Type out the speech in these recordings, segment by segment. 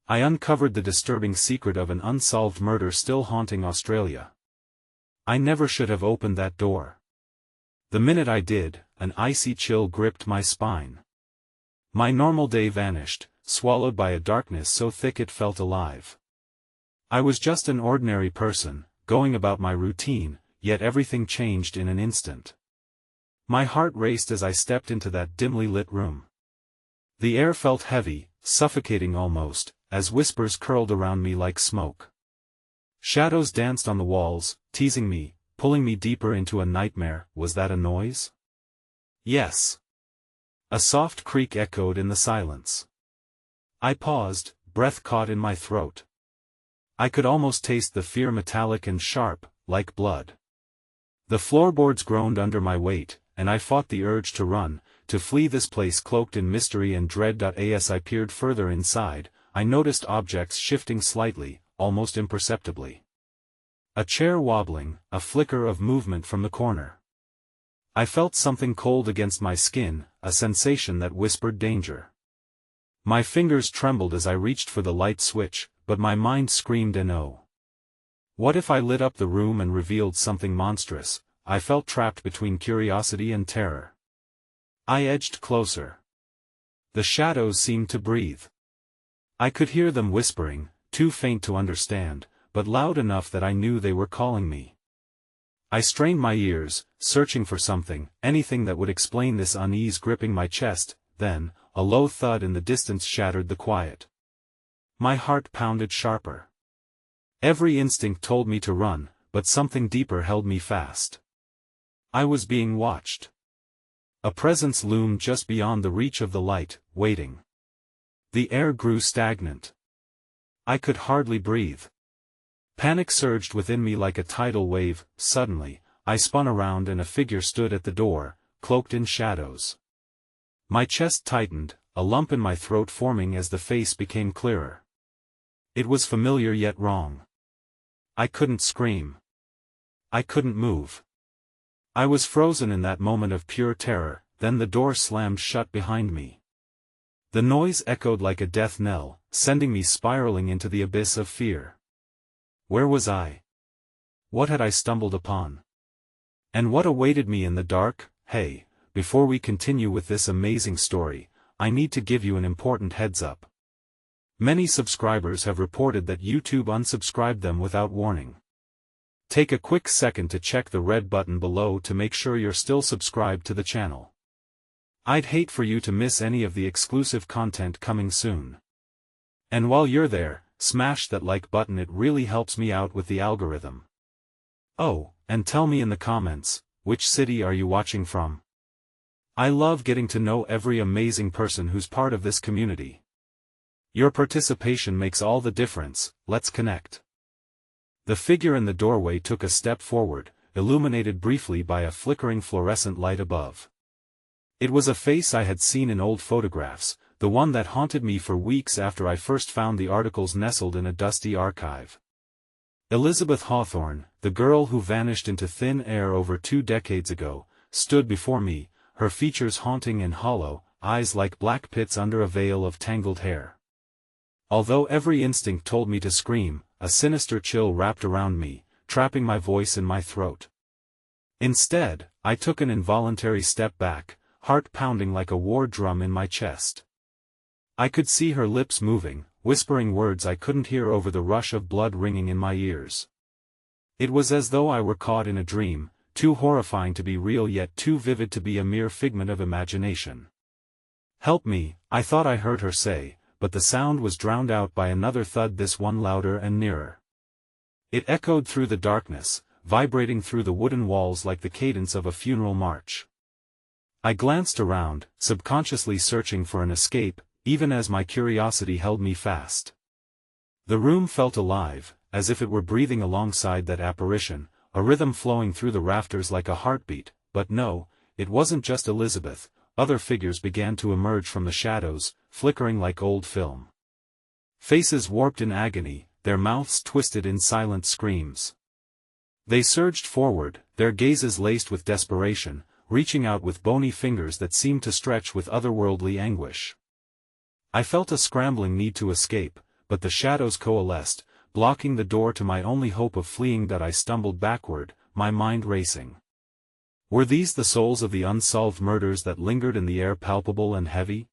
I uncovered the disturbing secret of an unsolved murder still haunting Australia. I never should have opened that door. The minute I did, an icy chill gripped my spine. My normal day vanished, swallowed by a darkness so thick it felt alive. I was just an ordinary person, going about my routine, yet everything changed in an instant. My heart raced as I stepped into that dimly lit room. The air felt heavy, suffocating almost, as whispers curled around me like smoke. Shadows danced on the walls, teasing me, pulling me deeper into a nightmare. Was that a noise? Yes. A soft creak echoed in the silence. I paused, breath caught in my throat. I could almost taste the fear, metallic and sharp, like blood. The floorboards groaned under my weight, and I fought the urge to run, to flee this place cloaked in mystery and dread. As I peered further inside, I noticed objects shifting slightly, almost imperceptibly. A chair wobbling, a flicker of movement from the corner. I felt something cold against my skin, a sensation that whispered danger. My fingers trembled as I reached for the light switch, but my mind screamed no. What if I lit up the room and revealed something monstrous? I felt trapped between curiosity and terror. I edged closer. The shadows seemed to breathe. I could hear them whispering, too faint to understand, but loud enough that I knew they were calling me. I strained my ears, searching for something, anything that would explain this unease gripping my chest. Then, a low thud in the distance shattered the quiet. My heart pounded sharper. Every instinct told me to run, but something deeper held me fast. I was being watched. A presence loomed just beyond the reach of the light, waiting. The air grew stagnant. I could hardly breathe. Panic surged within me like a tidal wave. Suddenly, I spun around and a figure stood at the door, cloaked in shadows. My chest tightened, a lump in my throat forming as the face became clearer. It was familiar yet wrong. I couldn't scream. I couldn't move. I was frozen in that moment of pure terror. Then the door slammed shut behind me. The noise echoed like a death knell, sending me spiraling into the abyss of fear. Where was I? What had I stumbled upon? And what awaited me in the dark? Hey, before we continue with this amazing story, I need to give you an important heads up. Many subscribers have reported that YouTube unsubscribed them without warning. Take a quick second to check the red button below to make sure you're still subscribed to the channel. I'd hate for you to miss any of the exclusive content coming soon. And while you're there, smash that like button, it really helps me out with the algorithm. Oh, and tell me in the comments, which city are you watching from? I love getting to know every amazing person who's part of this community. Your participation makes all the difference. Let's connect. The figure in the doorway took a step forward, illuminated briefly by a flickering fluorescent light above. It was a face I had seen in old photographs, the one that haunted me for weeks after I first found the articles nestled in a dusty archive. Elizabeth Hawthorne, the girl who vanished into thin air over 2 decades ago, stood before me, her features haunting and hollow, eyes like black pits under a veil of tangled hair. Although every instinct told me to scream, a sinister chill wrapped around me, trapping my voice in my throat. Instead, I took an involuntary step back, heart pounding like a war drum in my chest. I could see her lips moving, whispering words I couldn't hear over the rush of blood ringing in my ears. It was as though I were caught in a dream, too horrifying to be real yet too vivid to be a mere figment of imagination. "Help me," I thought I heard her say, but the sound was drowned out by another thud, this one louder and nearer. It echoed through the darkness, vibrating through the wooden walls like the cadence of a funeral march. I glanced around, subconsciously searching for an escape, even as my curiosity held me fast. The room felt alive, as if it were breathing alongside that apparition, a rhythm flowing through the rafters like a heartbeat. But no, it wasn't just Elizabeth. Other figures began to emerge from the shadows, flickering like old film. Faces warped in agony, their mouths twisted in silent screams. They surged forward, their gazes laced with desperation, reaching out with bony fingers that seemed to stretch with otherworldly anguish. I felt a scrambling need to escape, but the shadows coalesced, blocking the door to my only hope of fleeing. That I stumbled backward, my mind racing. Were these the souls of the unsolved murders that lingered in the air, palpable and heavy?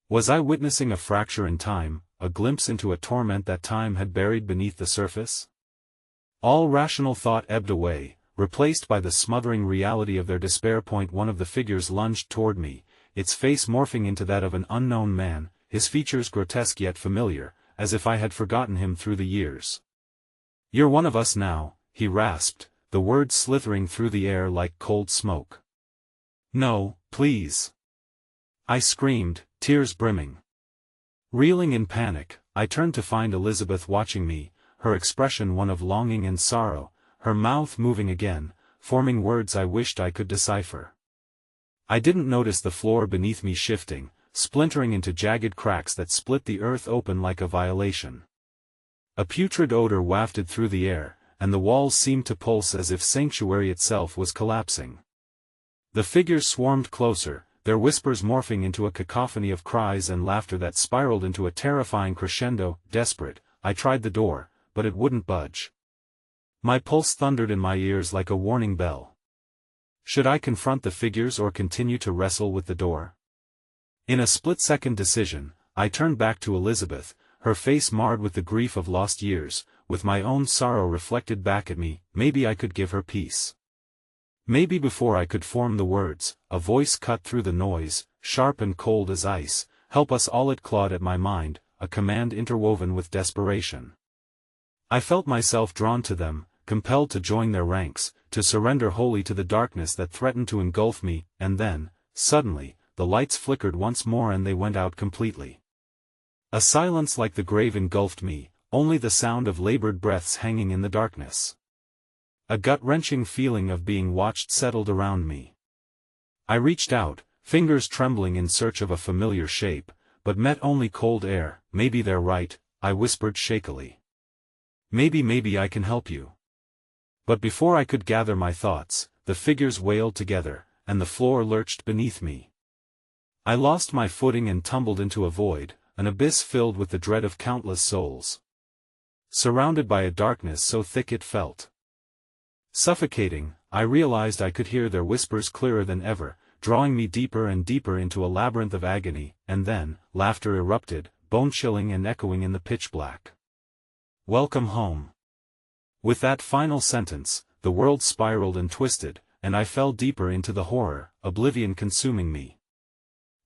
Was I witnessing a fracture in time, a glimpse into a torment that time had buried beneath the surface? All rational thought ebbed away, replaced by the smothering reality of their despair. One of the figures lunged toward me, its face morphing into that of an unknown man, his features grotesque yet familiar, as if I had forgotten him through the years. "You're one of us now," he rasped, the words slithering through the air like cold smoke. "No, please," I screamed, tears brimming. Reeling in panic, I turned to find Elizabeth watching me, her expression one of longing and sorrow, her mouth moving again, forming words I wished I could decipher. I didn't notice the floor beneath me shifting, splintering into jagged cracks that split the earth open like a violation. A putrid odor wafted through the air, and the walls seemed to pulse as if sanctuary itself was collapsing. The figures swarmed closer, their whispers morphing into a cacophony of cries and laughter that spiraled into a terrifying crescendo. Desperate, I tried the door, but it wouldn't budge. My pulse thundered in my ears like a warning bell. Should I confront the figures or continue to wrestle with the door? In a split-second decision, I turned back to Elizabeth, her face marred with the grief of lost years, with my own sorrow reflected back at me. Maybe I could give her peace. Maybe. Before I could form the words, a voice cut through the noise, sharp and cold as ice. "Help us all." It clawed at my mind, a command interwoven with desperation. I felt myself drawn to them, compelled to join their ranks, to surrender wholly to the darkness that threatened to engulf me. And then, suddenly, the lights flickered once more and they went out completely. A silence like the grave engulfed me, only the sound of labored breaths hanging in the darkness. A gut-wrenching feeling of being watched settled around me. I reached out, fingers trembling in search of a familiar shape, but met only cold air. "Maybe they're right," I whispered shakily. Maybe I can help you." But before I could gather my thoughts, the figures wailed together, and the floor lurched beneath me. I lost my footing and tumbled into a void, an abyss filled with the dread of countless souls. Surrounded by a darkness so thick it felt suffocating, I realized I could hear their whispers clearer than ever, drawing me deeper and deeper into a labyrinth of agony. And then, laughter erupted, bone-chilling and echoing in the pitch black. "Welcome home." With that final sentence, the world spiraled and twisted, and I fell deeper into the horror, oblivion consuming me.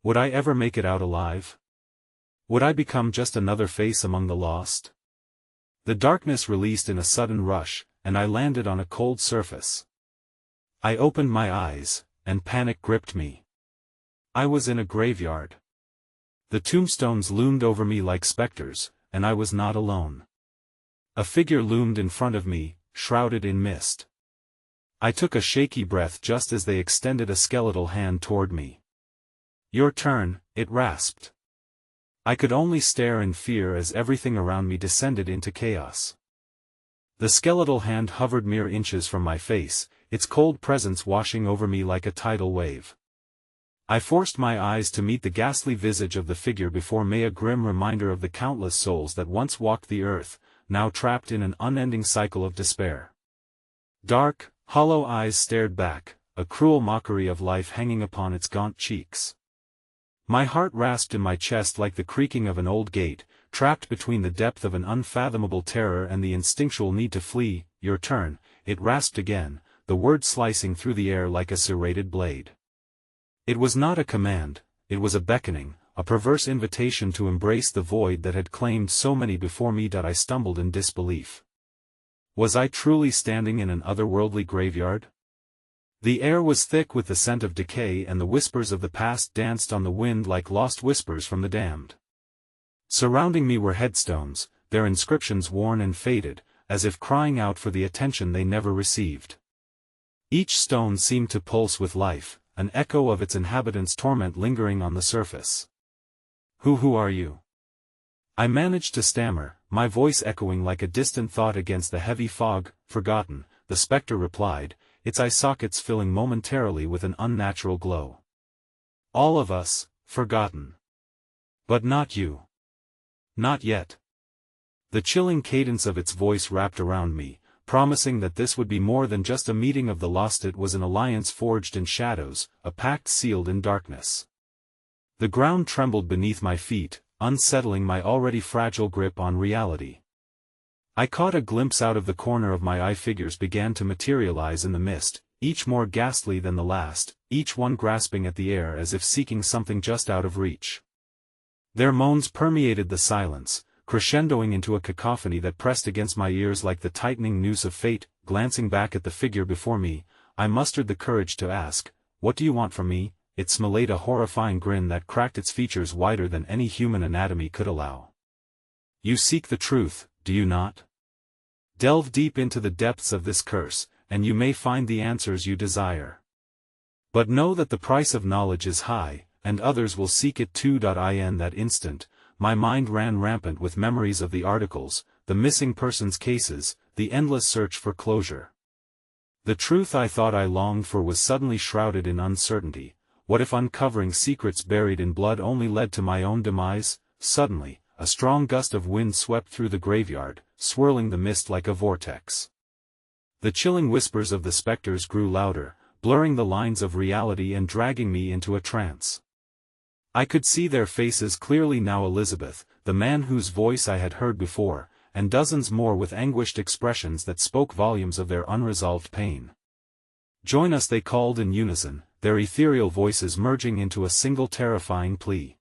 Would I ever make it out alive? Would I become just another face among the lost? The darkness released in a sudden rush, and I landed on a cold surface. I opened my eyes, and panic gripped me. I was in a graveyard. The tombstones loomed over me like specters, and I was not alone. A figure loomed in front of me, shrouded in mist. I took a shaky breath just as they extended a skeletal hand toward me. "Your turn," it rasped. I could only stare in fear as everything around me descended into chaos. The skeletal hand hovered mere inches from my face, its cold presence washing over me like a tidal wave. I forced my eyes to meet the ghastly visage of the figure before me, a grim reminder of the countless souls that once walked the earth, now trapped in an unending cycle of despair. Dark, hollow eyes stared back, a cruel mockery of life hanging upon its gaunt cheeks. My heart rasped in my chest like the creaking of an old gate, trapped between the depth of an unfathomable terror and the instinctual need to flee. "Your turn," it rasped again, the word slicing through the air like a serrated blade. It was not a command, it was a beckoning, a perverse invitation to embrace the void that had claimed so many before me. I stumbled in disbelief. Was I truly standing in an otherworldly graveyard? The air was thick with the scent of decay, and the whispers of the past danced on the wind like lost whispers from the damned. Surrounding me were headstones, their inscriptions worn and faded, as if crying out for the attention they never received. Each stone seemed to pulse with life, an echo of its inhabitants' torment lingering on the surface. Who are you?" I managed to stammer, my voice echoing like a distant thought against the heavy fog. "Forgotten," the spectre replied, its eye sockets filling momentarily with an unnatural glow. "All of us, forgotten. But not you. Not yet." The chilling cadence of its voice wrapped around me, promising that this would be more than just a meeting of the lost. It was an alliance forged in shadows, a pact sealed in darkness. The ground trembled beneath my feet, unsettling my already fragile grip on reality. I caught a glimpse out of the corner of my eye. Figures began to materialize in the mist, each more ghastly than the last, each one grasping at the air as if seeking something just out of reach. Their moans permeated the silence, crescendoing into a cacophony that pressed against my ears like the tightening noose of fate. Glancing back at the figure before me, I mustered the courage to ask, "What do you want from me?" It smiled a horrifying grin that cracked its features wider than any human anatomy could allow. "You seek the truth, do you not? Delve deep into the depths of this curse, and you may find the answers you desire. But know that the price of knowledge is high, and others will seek it too." In that instant, my mind ran rampant with memories of the articles, the missing persons cases, the endless search for closure. The truth I thought I longed for was suddenly shrouded in uncertainty. What if uncovering secrets buried in blood only led to my own demise? Suddenly, a strong gust of wind swept through the graveyard, swirling the mist like a vortex. The chilling whispers of the specters grew louder, blurring the lines of reality and dragging me into a trance. I could see their faces clearly now: Elizabeth, the man whose voice I had heard before, and dozens more with anguished expressions that spoke volumes of their unresolved pain. "Join us," they called in unison, their ethereal voices merging into a single terrifying plea.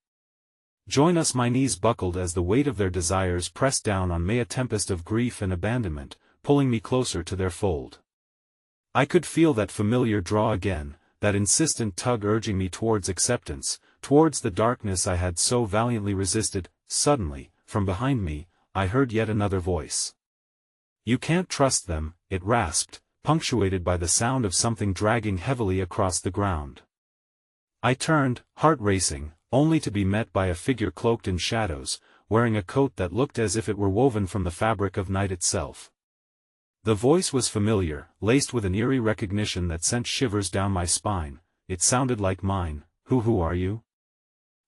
"Join us." My knees buckled as the weight of their desires pressed down on me, a tempest of grief and abandonment, pulling me closer to their fold. I could feel that familiar draw again, that insistent tug urging me towards acceptance, towards the darkness I had so valiantly resisted. Suddenly, from behind me, I heard yet another voice. "You can't trust them," it rasped, punctuated by the sound of something dragging heavily across the ground. I turned, heart racing, only to be met by a figure cloaked in shadows, wearing a coat that looked as if it were woven from the fabric of night itself. The voice was familiar, laced with an eerie recognition that sent shivers down my spine. It sounded like mine. Who are you?"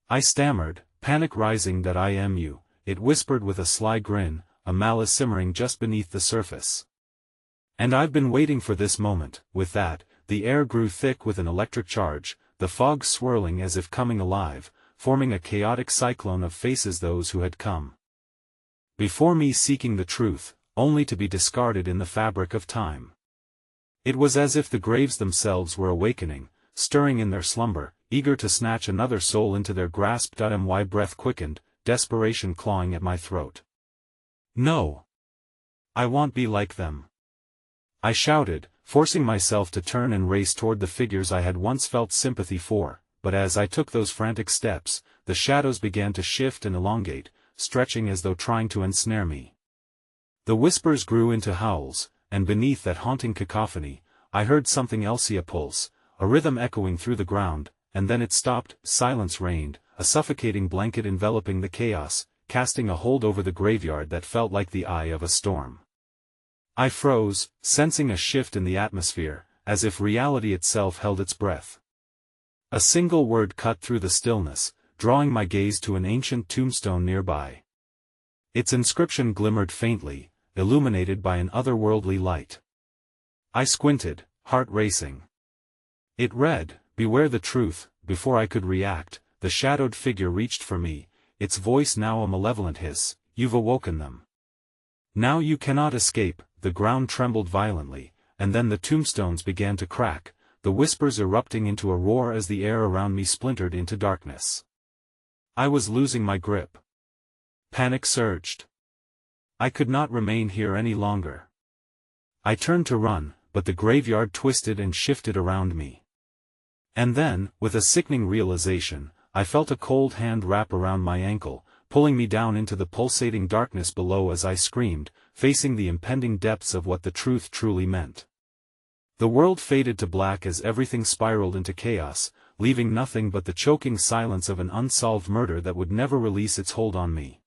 I stammered, panic rising. "That I am you," it whispered with a sly grin, a malice simmering just beneath the surface. "And I've been waiting for this moment." With that, the air grew thick with an electric charge, the fog swirling as if coming alive, forming a chaotic cyclone of faces, those who had come before me seeking the truth, only to be discarded in the fabric of time. It was as if the graves themselves were awakening, stirring in their slumber, eager to snatch another soul into their grasp. My breath quickened, desperation clawing at my throat. "No! I won't be like them!" I shouted, forcing myself to turn and race toward the figures I had once felt sympathy for. But as I took those frantic steps, the shadows began to shift and elongate, stretching as though trying to ensnare me. The whispers grew into howls, and beneath that haunting cacophony, I heard something else: a pulse, a rhythm echoing through the ground, and then it stopped. Silence reigned, a suffocating blanket enveloping the chaos, casting a hold over the graveyard that felt like the eye of a storm. I froze, sensing a shift in the atmosphere, as if reality itself held its breath. A single word cut through the stillness, drawing my gaze to an ancient tombstone nearby. Its inscription glimmered faintly, illuminated by an otherworldly light. I squinted, heart racing. It read, "Beware the truth." Before I could react, the shadowed figure reached for me, its voice now a malevolent hiss. "You've awoken them. Now you cannot escape." The ground trembled violently, and then the tombstones began to crack, the whispers erupting into a roar as the air around me splintered into darkness. I was losing my grip. Panic surged. I could not remain here any longer. I turned to run, but the graveyard twisted and shifted around me. And then, with a sickening realization, I felt a cold hand wrap around my ankle, pulling me down into the pulsating darkness below as I screamed, facing the impending depths of what the truth truly meant. The world faded to black as everything spiraled into chaos, leaving nothing but the choking silence of an unsolved murder that would never release its hold on me.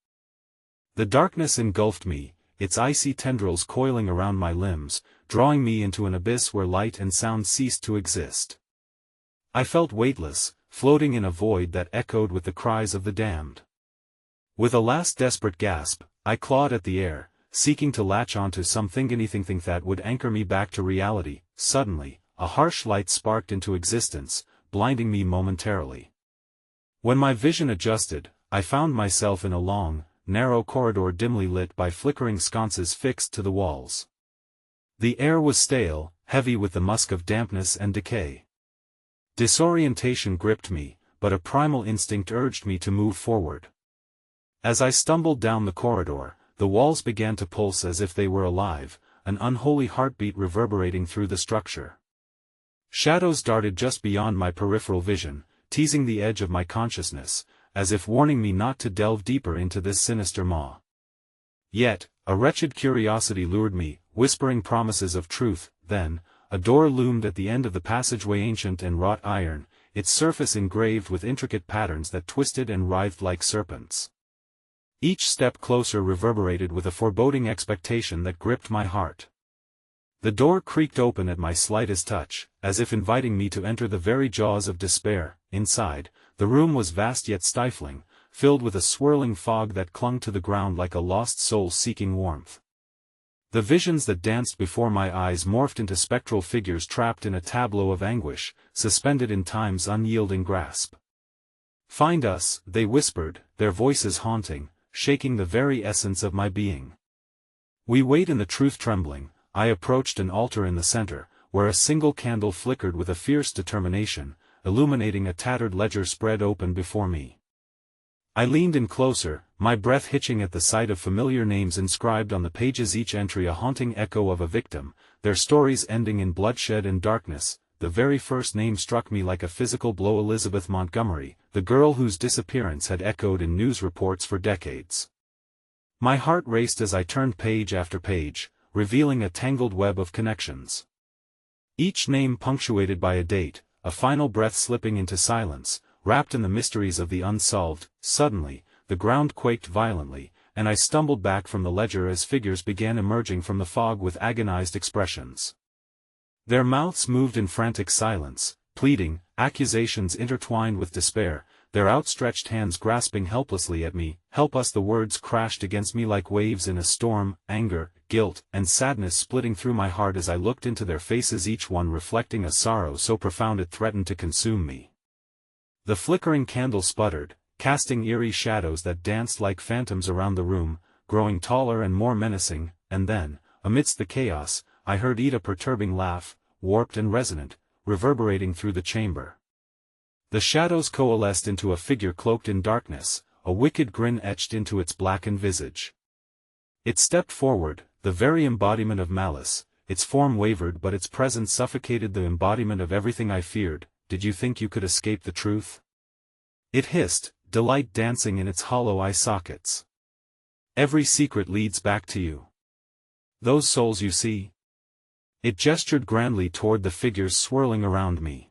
The darkness engulfed me, its icy tendrils coiling around my limbs, drawing me into an abyss where light and sound ceased to exist. I felt weightless, floating in a void that echoed with the cries of the damned. With a last desperate gasp, I clawed at the air, seeking to latch onto anything that would anchor me back to reality. Suddenly, a harsh light sparked into existence, blinding me momentarily. When my vision adjusted, I found myself in a long, narrow corridor dimly lit by flickering sconces fixed to the walls. The air was stale, heavy with the musk of dampness and decay. Disorientation gripped me, but a primal instinct urged me to move forward. As I stumbled down the corridor, the walls began to pulse as if they were alive, an unholy heartbeat reverberating through the structure. Shadows darted just beyond my peripheral vision, teasing the edge of my consciousness, as if warning me not to delve deeper into this sinister maw. Yet, a wretched curiosity lured me, whispering promises of truth. Then, a door loomed at the end of the passageway, ancient and wrought iron, its surface engraved with intricate patterns that twisted and writhed like serpents. Each step closer reverberated with a foreboding expectation that gripped my heart. The door creaked open at my slightest touch, as if inviting me to enter the very jaws of despair. Inside, the room was vast yet stifling, filled with a swirling fog that clung to the ground like a lost soul seeking warmth. The visions that danced before my eyes morphed into spectral figures trapped in a tableau of anguish, suspended in time's unyielding grasp. "Find us," they whispered, their voices haunting, shaking the very essence of my being. "We wait in the truth trembling." I approached an altar in the center, where a single candle flickered with a fierce determination, illuminating a tattered ledger spread open before me. I leaned in closer, my breath hitching at the sight of familiar names inscribed on the pages, each entry a haunting echo of a victim, their stories ending in bloodshed and darkness. The very first name struck me like a physical blow: Elizabeth Montgomery, the girl whose disappearance had echoed in news reports for decades. My heart raced as I turned page after page, revealing a tangled web of connections. Each name punctuated by a date, a final breath slipping into silence, wrapped in the mysteries of the unsolved. Suddenly, the ground quaked violently, and I stumbled back from the ledger as figures began emerging from the fog with agonized expressions. Their mouths moved in frantic silence, pleading, accusations intertwined with despair, their outstretched hands grasping helplessly at me. "Help us!" The words crashed against me like waves in a storm, anger, guilt, and sadness splitting through my heart as I looked into their faces, each one reflecting a sorrow so profound it threatened to consume me. The flickering candle sputtered, casting eerie shadows that danced like phantoms around the room, growing taller and more menacing, and then, amidst the chaos, I heard a perturbing laugh, warped and resonant, reverberating through the chamber. The shadows coalesced into a figure cloaked in darkness, a wicked grin etched into its blackened visage. It stepped forward, the very embodiment of malice. Its form wavered, but its presence suffocated, the embodiment of everything I feared. "Did you think you could escape the truth?" it hissed, delight dancing in its hollow eye sockets. "Every secret leads back to you. Those souls you see." It gestured grandly toward the figures swirling around me.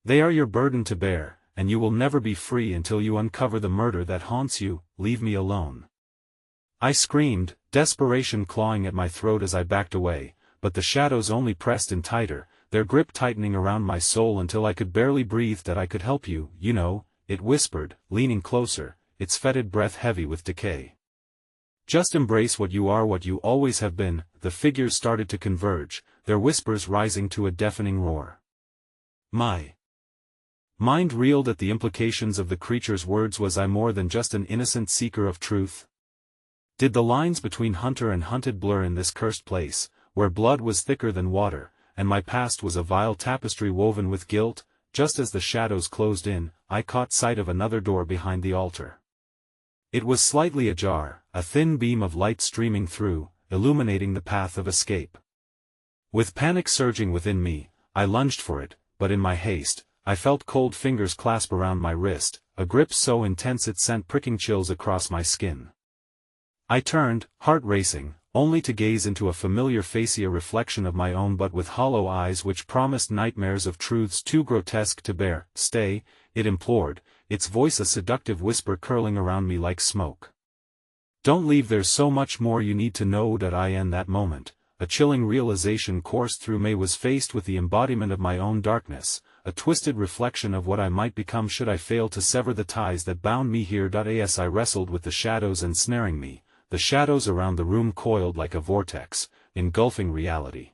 "They are your burden to bear, and you will never be free until you uncover the murder that haunts you. Leave me alone." I screamed, desperation clawing at my throat as I backed away, but the shadows only pressed in tighter, their grip tightening around my soul until I could barely breathe. "That I could help you, you know," it whispered, leaning closer, its fetid breath heavy with decay. "Just embrace what you are, what you always have been." The figures started to converge, their whispers rising to a deafening roar. My mind reeled at the implications of the creature's words. Was I more than just an innocent seeker of truth? Did the lines between hunter and hunted blur in this cursed place, where blood was thicker than water, and my past was a vile tapestry woven with guilt? Just as the shadows closed in, I caught sight of another door behind the altar. It was slightly ajar, a thin beam of light streaming through, illuminating the path of escape. With panic surging within me, I lunged for it, but in my haste, I felt cold fingers clasp around my wrist, a grip so intense it sent pricking chills across my skin. I turned, heart racing, only to gaze into a familiar face, a reflection of my own, but with hollow eyes which promised nightmares of truths too grotesque to bear. "Stay," it implored, its voice a seductive whisper curling around me like smoke. "Don't leave, there's so much more you need to know." In that moment, a chilling realization coursed through me. Was faced with the embodiment of my own darkness, a twisted reflection of what I might become should I fail to sever the ties that bound me here. As I wrestled with the shadows ensnaring me, the shadows around the room coiled like a vortex, engulfing reality.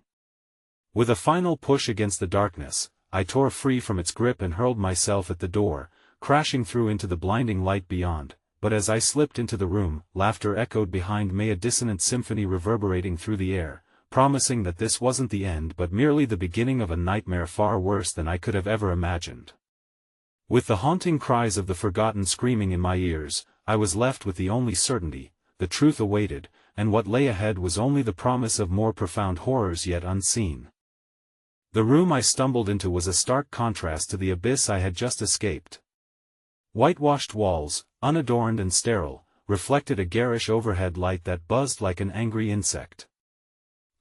With a final push against the darkness, I tore free from its grip and hurled myself at the door, crashing through into the blinding light beyond. But as I slipped into the room, laughter echoed behind me, a dissonant symphony reverberating through the air, promising that this wasn't the end but merely the beginning of a nightmare far worse than I could have ever imagined. With the haunting cries of the forgotten screaming in my ears, I was left with the only certainty: the truth awaited, and what lay ahead was only the promise of more profound horrors yet unseen. The room I stumbled into was a stark contrast to the abyss I had just escaped. Whitewashed walls, unadorned and sterile, reflected a garish overhead light that buzzed like an angry insect.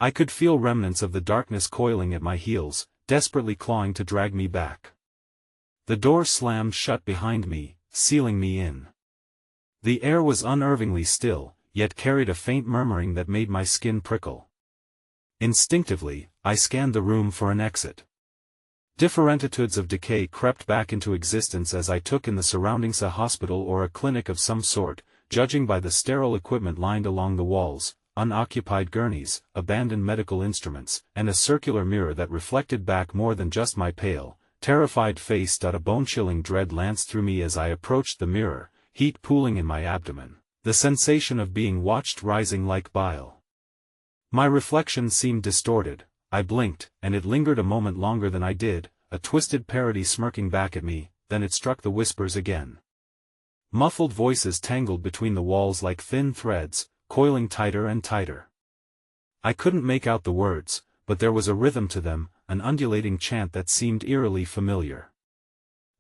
I could feel remnants of the darkness coiling at my heels, desperately clawing to drag me back. The door slammed shut behind me, sealing me in. The air was unnervingly still, yet carried a faint murmuring that made my skin prickle. Instinctively, I scanned the room for an exit. Differentitudes of decay crept back into existence as I took in the surroundings: a hospital or a clinic of some sort, judging by the sterile equipment lined along the walls, unoccupied gurneys, abandoned medical instruments, and a circular mirror that reflected back more than just my pale, terrified face. A bone-chilling dread lanced through me as I approached the mirror, heat pooling in my abdomen, the sensation of being watched rising like bile. My reflection seemed distorted. I blinked, and it lingered a moment longer than I did, a twisted parody smirking back at me. Then it struck the whispers again. Muffled voices tangled between the walls like thin threads, coiling tighter and tighter. I couldn't make out the words, but there was a rhythm to them, an undulating chant that seemed eerily familiar.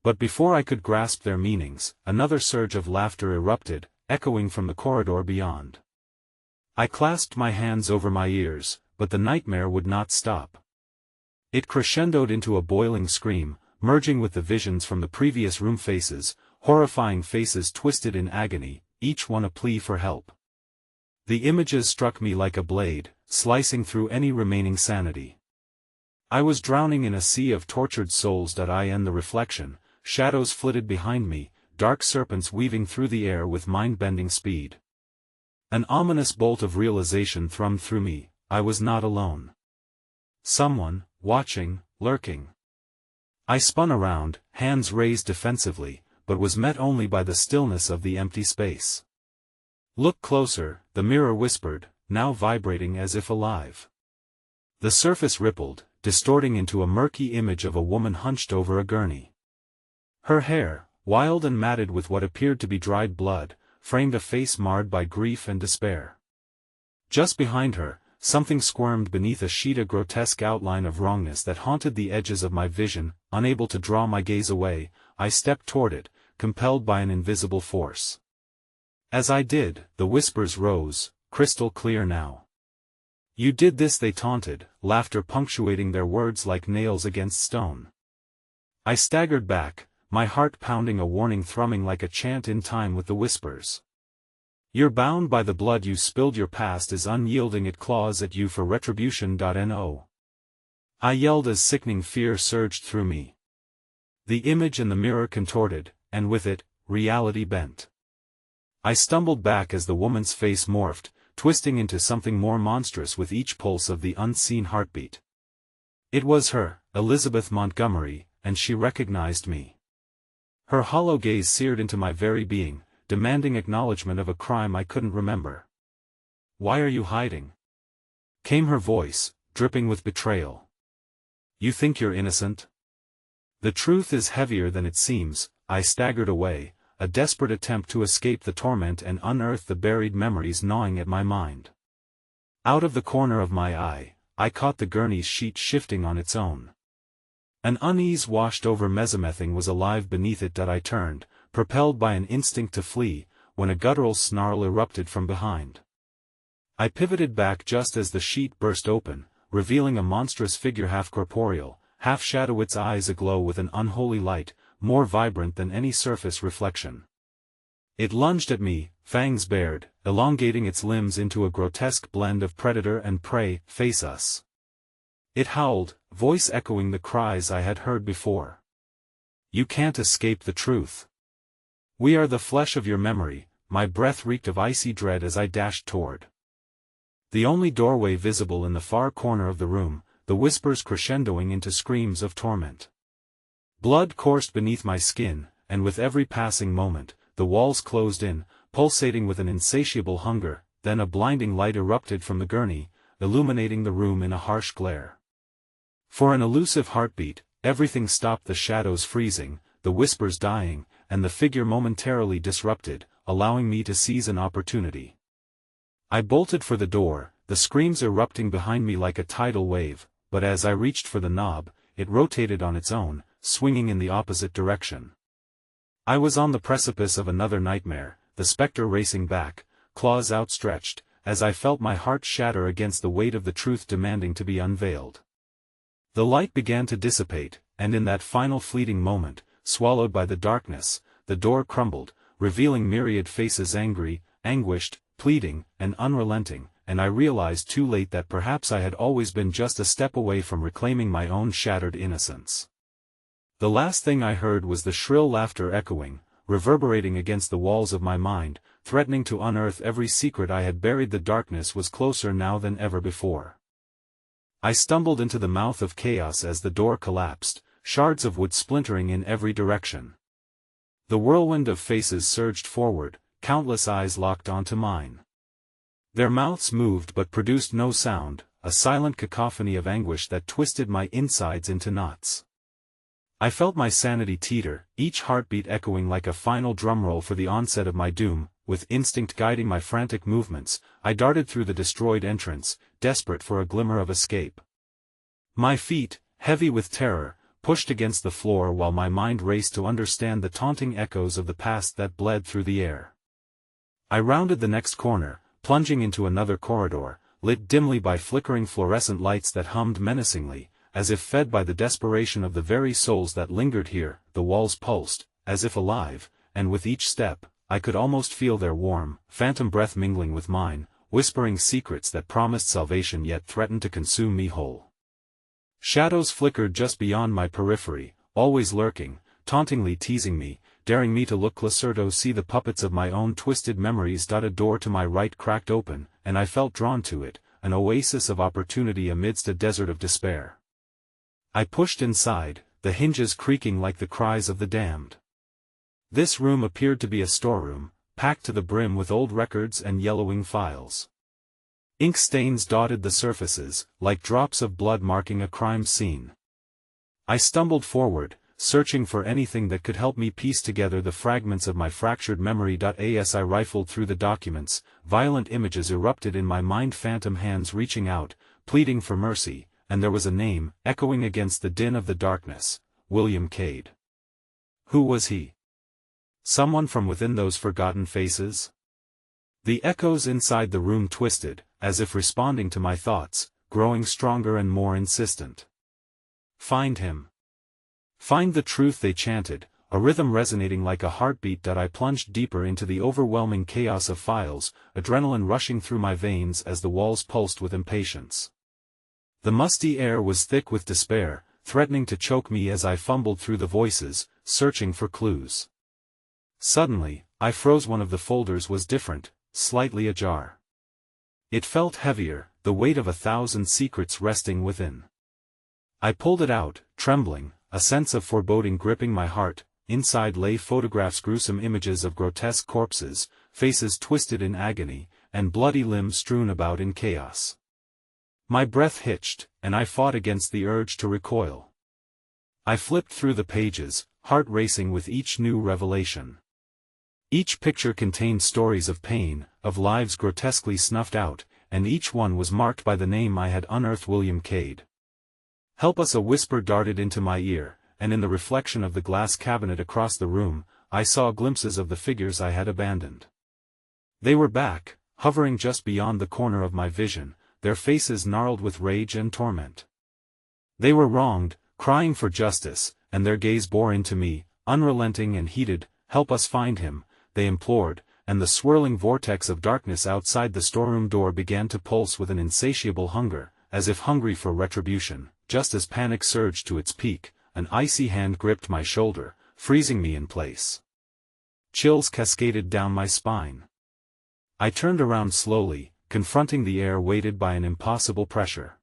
But before I could grasp their meanings, another surge of laughter erupted, echoing from the corridor beyond. I clasped my hands over my ears, but the nightmare would not stop. It crescendoed into a boiling scream, merging with the visions from the previous room: faces, horrifying faces twisted in agony, each one a plea for help. The images struck me like a blade, slicing through any remaining sanity. I was drowning in a sea of tortured souls. In the reflection, shadows flitted behind me, dark serpents weaving through the air with mind-bending speed. An ominous bolt of realization thrummed through me: I was not alone. Someone, watching, lurking. I spun around, hands raised defensively, but was met only by the stillness of the empty space. "Look closer," the mirror whispered, now vibrating as if alive. The surface rippled, distorting into a murky image of a woman hunched over a gurney. Her hair, wild and matted with what appeared to be dried blood, framed a face marred by grief and despair. Just behind her, something squirmed beneath a sheet, a grotesque outline of wrongness that haunted the edges of my vision. Unable to draw my gaze away, I stepped toward it, compelled by an invisible force. As I did, the whispers rose, crystal clear now. "You did this," they taunted, laughter punctuating their words like nails against stone. I staggered back, my heart pounding, a warning thrumming like a chant in time with the whispers. "You're bound by the blood you spilled. Your past is unyielding. It claws at you for retribution." No. I yelled as sickening fear surged through me. The image in the mirror contorted, and with it, reality bent. I stumbled back as the woman's face morphed, twisting into something more monstrous with each pulse of the unseen heartbeat. It was her, Elizabeth Montgomery, and she recognized me. Her hollow gaze seared into my very being, demanding acknowledgement of a crime I couldn't remember. "Why are you hiding?" came her voice, dripping with betrayal. "You think you're innocent?" "The truth is heavier than it seems." I staggered away, a desperate attempt to escape the torment and unearth the buried memories gnawing at my mind. Out of the corner of my eye, I caught the gurney's sheet shifting on its own. An unease washed over Mesamething was alive beneath it. I turned, propelled by an instinct to flee, when a guttural snarl erupted from behind. I pivoted back just as the sheet burst open, revealing a monstrous figure, half corporeal, half shadow, its eyes aglow with an unholy light, more vibrant than any surface reflection. It lunged at me, fangs bared, elongating its limbs into a grotesque blend of predator and prey. "Face us!" it howled, voice echoing the cries I had heard before. You can't escape the truth. We are the flesh of your memory. My breath reeked of icy dread as I dashed toward the only doorway visible in the far corner of the room, the whispers crescendoing into screams of torment. Blood coursed beneath my skin, and with every passing moment, the walls closed in, pulsating with an insatiable hunger. Then a blinding light erupted from the gurney, illuminating the room in a harsh glare. For an elusive heartbeat, everything stopped, the shadows freezing, the whispers dying, and the figure momentarily disrupted, allowing me to seize an opportunity. I bolted for the door, the screams erupting behind me like a tidal wave, but as I reached for the knob, it rotated on its own, swinging in the opposite direction. I was on the precipice of another nightmare, the specter racing back, claws outstretched, as I felt my heart shatter against the weight of the truth demanding to be unveiled. The light began to dissipate, and in that final fleeting moment, swallowed by the darkness, the door crumbled, revealing myriad faces, angry, anguished, pleading, and unrelenting, and I realized too late that perhaps I had always been just a step away from reclaiming my own shattered innocence. The last thing I heard was the shrill laughter echoing, reverberating against the walls of my mind, threatening to unearth every secret I had buried. The darkness was closer now than ever before. I stumbled into the mouth of chaos as the door collapsed, shards of wood splintering in every direction. The whirlwind of faces surged forward, countless eyes locked onto mine. Their mouths moved but produced no sound, a silent cacophony of anguish that twisted my insides into knots. I felt my sanity teeter, each heartbeat echoing like a final drumroll for the onset of my doom. With instinct guiding my frantic movements, I darted through the destroyed entrance, desperate for a glimmer of escape. My feet, heavy with terror, pushed against the floor while my mind raced to understand the taunting echoes of the past that bled through the air. I rounded the next corner, plunging into another corridor, lit dimly by flickering fluorescent lights that hummed menacingly, as if fed by the desperation of the very souls that lingered here. The walls pulsed, as if alive, and with each step, I could almost feel their warm, phantom breath mingling with mine, whispering secrets that promised salvation yet threatened to consume me whole. Shadows flickered just beyond my periphery, always lurking, tauntingly teasing me, daring me to look closer to see the puppets of my own twisted memories. A door to my right cracked open, and I felt drawn to it, an oasis of opportunity amidst a desert of despair. I pushed inside, the hinges creaking like the cries of the damned. This room appeared to be a storeroom, packed to the brim with old records and yellowing files. Ink stains dotted the surfaces, like drops of blood marking a crime scene. I stumbled forward, searching for anything that could help me piece together the fragments of my fractured memory. As I rifled through the documents, violent images erupted in my mind, phantom hands reaching out, pleading for mercy, and there was a name, echoing against the din of the darkness: William Cade. Who was he? Someone from within those forgotten faces? The echoes inside the room twisted, as if responding to my thoughts, growing stronger and more insistent. Find him. Find the truth, they chanted, a rhythm resonating like a heartbeat. I plunged deeper into the overwhelming chaos of files, adrenaline rushing through my veins as the walls pulsed with impatience. The musty air was thick with despair, threatening to choke me as I fumbled through the voices, searching for clues. Suddenly, I froze. One of the folders was different, slightly ajar. It felt heavier, the weight of 1,000 secrets resting within. I pulled it out, trembling, a sense of foreboding gripping my heart. Inside lay photographs, gruesome images of grotesque corpses, faces twisted in agony, and bloody limbs strewn about in chaos. My breath hitched, and I fought against the urge to recoil. I flipped through the pages, heart racing with each new revelation. Each picture contained stories of pain, of lives grotesquely snuffed out, and each one was marked by the name I had unearthed: William Cade. Help us! A whisper darted into my ear, and in the reflection of the glass cabinet across the room, I saw glimpses of the figures I had abandoned. They were back, hovering just beyond the corner of my vision, their faces gnarled with rage and torment. They were wronged, crying for justice, and their gaze bore into me, unrelenting and heated. Help us find him, they implored, and the swirling vortex of darkness outside the storeroom door began to pulse with an insatiable hunger, as if hungry for retribution. Just as panic surged to its peak, an icy hand gripped my shoulder, freezing me in place. Chills cascaded down my spine. I turned around slowly, confronting the air weighted by an impossible pressure.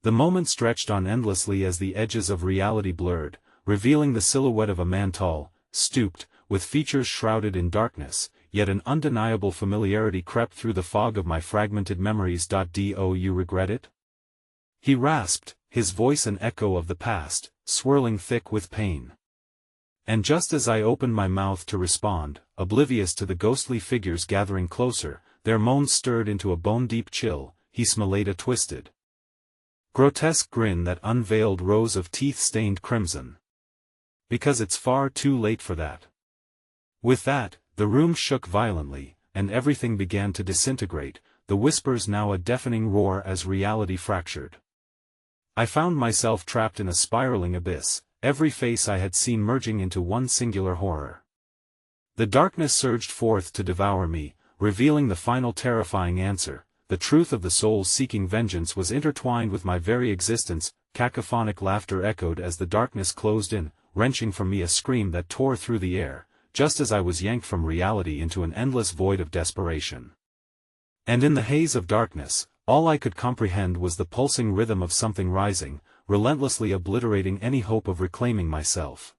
The moment stretched on endlessly as the edges of reality blurred, revealing the silhouette of a man tall, stooped, with features shrouded in darkness, yet an undeniable familiarity crept through the fog of my fragmented memories. Do you regret it? He rasped, his voice an echo of the past, swirling thick with pain. And just as I opened my mouth to respond, oblivious to the ghostly figures gathering closer, their moans stirred into a bone-deep chill. He smiled a twisted, grotesque grin that unveiled rows of teeth stained crimson. Because it's far too late for that. With that, the room shook violently, and everything began to disintegrate, the whispers now a deafening roar as reality fractured. I found myself trapped in a spiraling abyss, every face I had seen merging into one singular horror. The darkness surged forth to devour me, revealing the final terrifying answer. The truth of the souls seeking vengeance was intertwined with my very existence. Cacophonic laughter echoed as the darkness closed in, wrenching from me a scream that tore through the air, just as I was yanked from reality into an endless void of desperation. And in the haze of darkness, all I could comprehend was the pulsing rhythm of something rising, relentlessly obliterating any hope of reclaiming myself.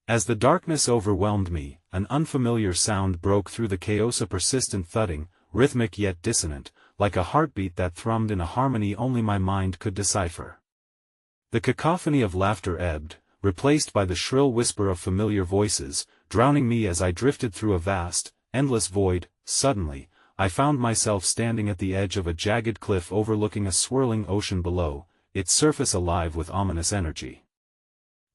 As the darkness overwhelmed me, an unfamiliar sound broke through the chaos, a persistent thudding, rhythmic yet dissonant, like a heartbeat that thrummed in a harmony only my mind could decipher. The cacophony of laughter ebbed, replaced by the shrill whisper of familiar voices, drowning me as I drifted through a vast, endless void. Suddenly, I found myself standing at the edge of a jagged cliff overlooking a swirling ocean below, its surface alive with ominous energy.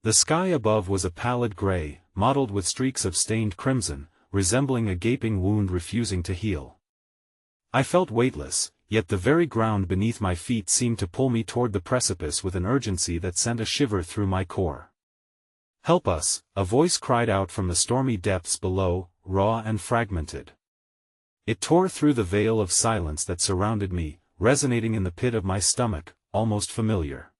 The sky above was a pallid gray, mottled with streaks of stained crimson, resembling a gaping wound refusing to heal. I felt weightless, yet the very ground beneath my feet seemed to pull me toward the precipice with an urgency that sent a shiver through my core. "Help us," a voice cried out from the stormy depths below, raw and fragmented. It tore through the veil of silence that surrounded me, resonating in the pit of my stomach, almost familiar.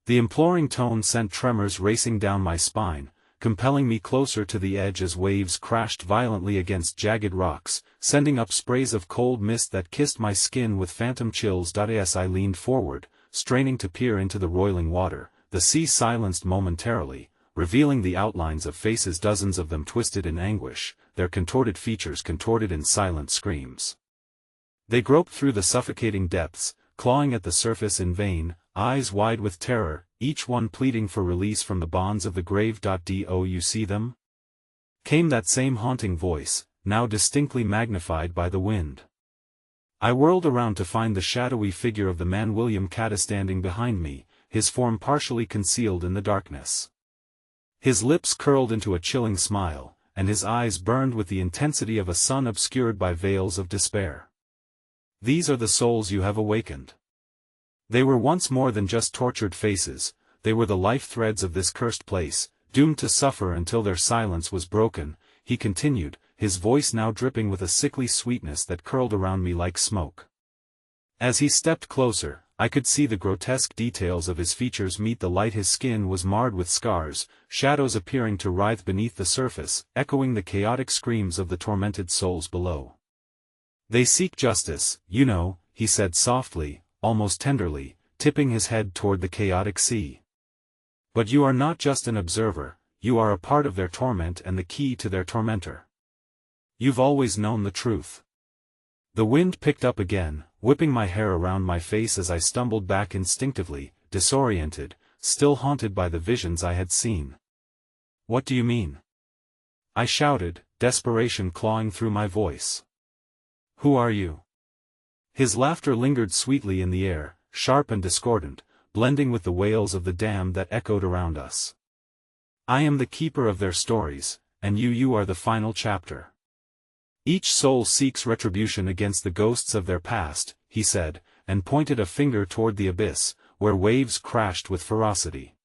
The imploring tone sent tremors racing down my spine, compelling me closer to the edge as waves crashed violently against jagged rocks, sending up sprays of cold mist that kissed my skin with phantom chills. As I leaned forward, straining to peer into the roiling water, the sea silenced momentarily, revealing the outlines of faces, dozens of them twisted in anguish, their contorted features contorted in silent screams. They groped through the suffocating depths, clawing at the surface in vain, eyes wide with terror, each one pleading for release from the bonds of the grave. Do you see them? Came that same haunting voice, now distinctly magnified by the wind. I whirled around to find the shadowy figure of the man William Catta standing behind me, his form partially concealed in the darkness. His lips curled into a chilling smile, and his eyes burned with the intensity of a sun obscured by veils of despair. "These are the souls you have awakened." They were once more than just tortured faces, they were the life threads of this cursed place, doomed to suffer until their silence was broken. He continued, his voice now dripping with a sickly sweetness that curled around me like smoke. As he stepped closer, I could see the grotesque details of his features meet the light. His skin was marred with scars, shadows appearing to writhe beneath the surface, echoing the chaotic screams of the tormented souls below. "They seek justice, you know," he said softly, almost tenderly, tipping his head toward the chaotic sea. "But you are not just an observer, you are a part of their torment and the key to their tormentor. You've always known the truth." The wind picked up again, whipping my hair around my face as I stumbled back instinctively, disoriented, still haunted by the visions I had seen. "What do you mean?" I shouted, desperation clawing through my voice. "Who are you?" His laughter lingered sweetly in the air, sharp and discordant, blending with the wails of the damned that echoed around us. "I am the keeper of their stories, and you are the final chapter. Each soul seeks retribution against the ghosts of their past," he said, and pointed a finger toward the abyss, where waves crashed with ferocity.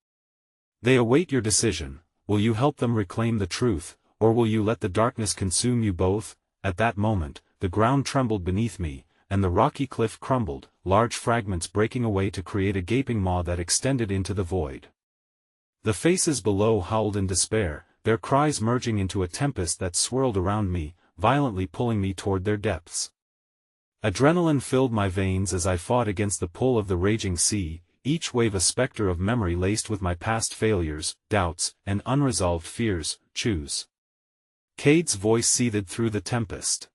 "They await your decision. Will you help them reclaim the truth, or will you let the darkness consume you both?" At that moment, the ground trembled beneath me, and the rocky cliff crumbled, large fragments breaking away to create a gaping maw that extended into the void. The faces below howled in despair, their cries merging into a tempest that swirled around me, violently pulling me toward their depths. Adrenaline filled my veins as I fought against the pull of the raging sea, each wave a specter of memory laced with my past failures, doubts, and unresolved fears. Choose. Cade's voice seethed through the tempest.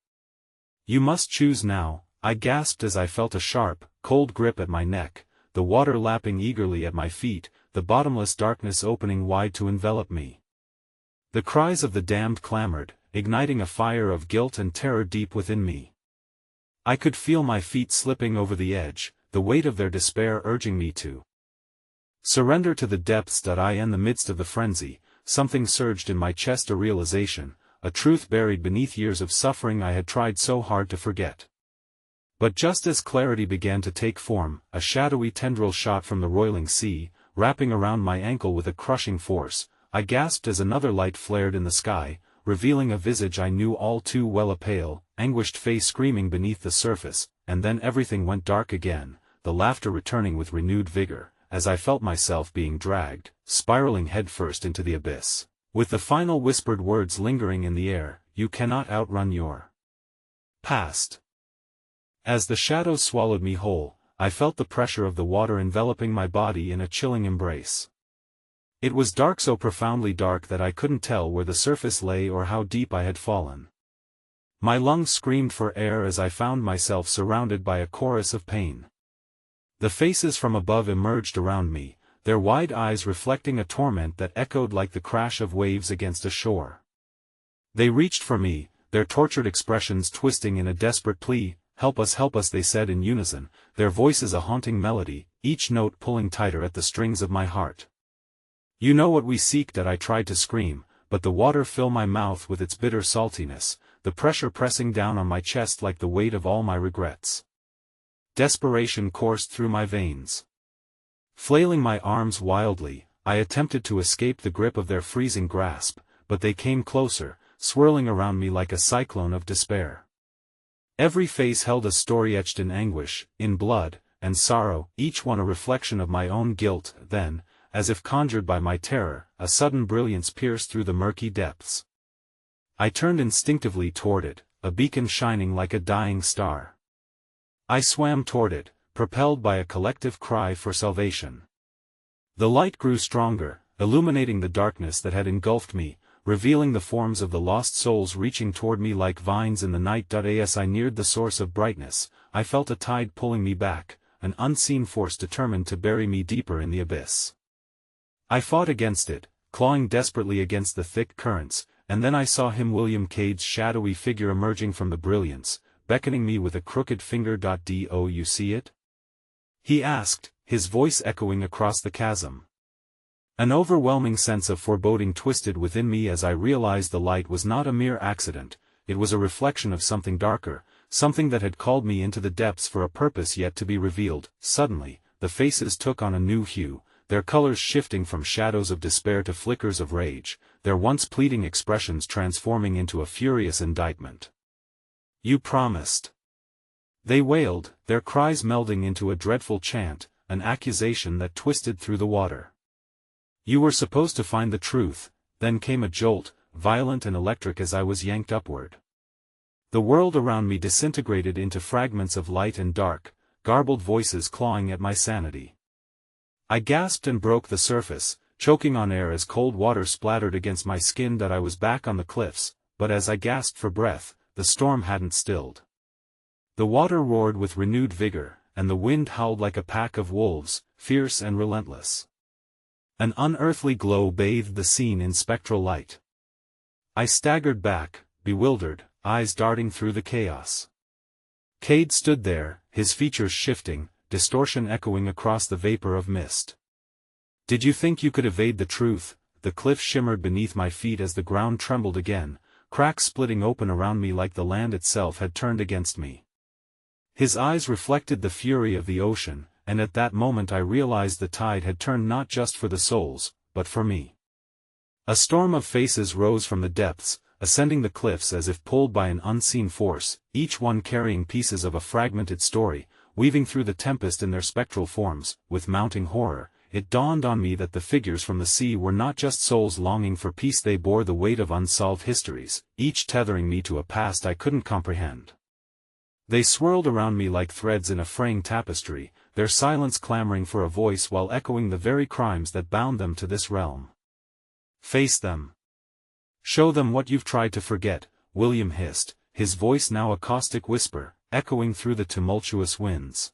You must choose now, I gasped as I felt a sharp, cold grip at my neck, the water lapping eagerly at my feet, the bottomless darkness opening wide to envelop me. The cries of the damned clamored, igniting a fire of guilt and terror deep within me. I could feel my feet slipping over the edge, the weight of their despair urging me to surrender to the depths. In the midst of the frenzy, something surged in my chest, a realization, a truth buried beneath years of suffering I had tried so hard to forget. But just as clarity began to take form, a shadowy tendril shot from the roiling sea, wrapping around my ankle with a crushing force. I gasped as another light flared in the sky, revealing a visage I knew all too well, a pale, anguished face screaming beneath the surface, and then everything went dark again, the laughter returning with renewed vigor, as I felt myself being dragged, spiraling headfirst into the abyss, with the final whispered words lingering in the air, "You cannot outrun your past." As the shadows swallowed me whole, I felt the pressure of the water enveloping my body in a chilling embrace. It was dark, so profoundly dark that I couldn't tell where the surface lay or how deep I had fallen. My lungs screamed for air as I found myself surrounded by a chorus of pain. The faces from above emerged around me, their wide eyes reflecting a torment that echoed like the crash of waves against a shore. They reached for me, their tortured expressions twisting in a desperate plea. Help us, they said in unison, their voices a haunting melody, each note pulling tighter at the strings of my heart. "You know what we seek," I tried to scream, but the water filled my mouth with its bitter saltiness, the pressure pressing down on my chest like the weight of all my regrets. Desperation coursed through my veins. Flailing my arms wildly, I attempted to escape the grip of their freezing grasp, but they came closer, swirling around me like a cyclone of despair. Every face held a story etched in anguish, in blood, and sorrow, each one a reflection of my own guilt. Then, as if conjured by my terror, a sudden brilliance pierced through the murky depths. I turned instinctively toward it, a beacon shining like a dying star. I swam toward it, propelled by a collective cry for salvation. The light grew stronger, illuminating the darkness that had engulfed me, revealing the forms of the lost souls reaching toward me like vines in the night. As I neared the source of brightness, I felt a tide pulling me back, an unseen force determined to bury me deeper in the abyss. I fought against it, clawing desperately against the thick currents, and then I saw him, William Cade's shadowy figure emerging from the brilliance, beckoning me with a crooked finger. "Do you see it?" he asked, his voice echoing across the chasm. An overwhelming sense of foreboding twisted within me as I realized the light was not a mere accident, it was a reflection of something darker, something that had called me into the depths for a purpose yet to be revealed. Suddenly, the faces took on a new hue, their colors shifting from shadows of despair to flickers of rage, their once pleading expressions transforming into a furious indictment. "You promised," they wailed, their cries melding into a dreadful chant, an accusation that twisted through the water. "You were supposed to find the truth." Then came a jolt, violent and electric as I was yanked upward. The world around me disintegrated into fragments of light and dark, garbled voices clawing at my sanity. I gasped and broke the surface, choking on air as cold water splattered against my skin. I was back on the cliffs, but as I gasped for breath, the storm hadn't stilled. The water roared with renewed vigor, and the wind howled like a pack of wolves, fierce and relentless. An unearthly glow bathed the scene in spectral light. I staggered back, bewildered, eyes darting through the chaos. Cade stood there, his features shifting, distortion echoing across the vapor of mist. "Did you think you could evade the truth?" The cliff shimmered beneath my feet as the ground trembled again, cracks splitting open around me like the land itself had turned against me. His eyes reflected the fury of the ocean, and at that moment I realized the tide had turned not just for the souls, but for me. A storm of faces rose from the depths, ascending the cliffs as if pulled by an unseen force, each one carrying pieces of a fragmented story, weaving through the tempest in their spectral forms. With mounting horror, it dawned on me that the figures from the sea were not just souls longing for peace, they bore the weight of unsolved histories, each tethering me to a past I couldn't comprehend. They swirled around me like threads in a fraying tapestry, their silence clamoring for a voice while echoing the very crimes that bound them to this realm. Face them. Show them what you've tried to forget, William hissed, his voice now a caustic whisper, echoing through the tumultuous winds.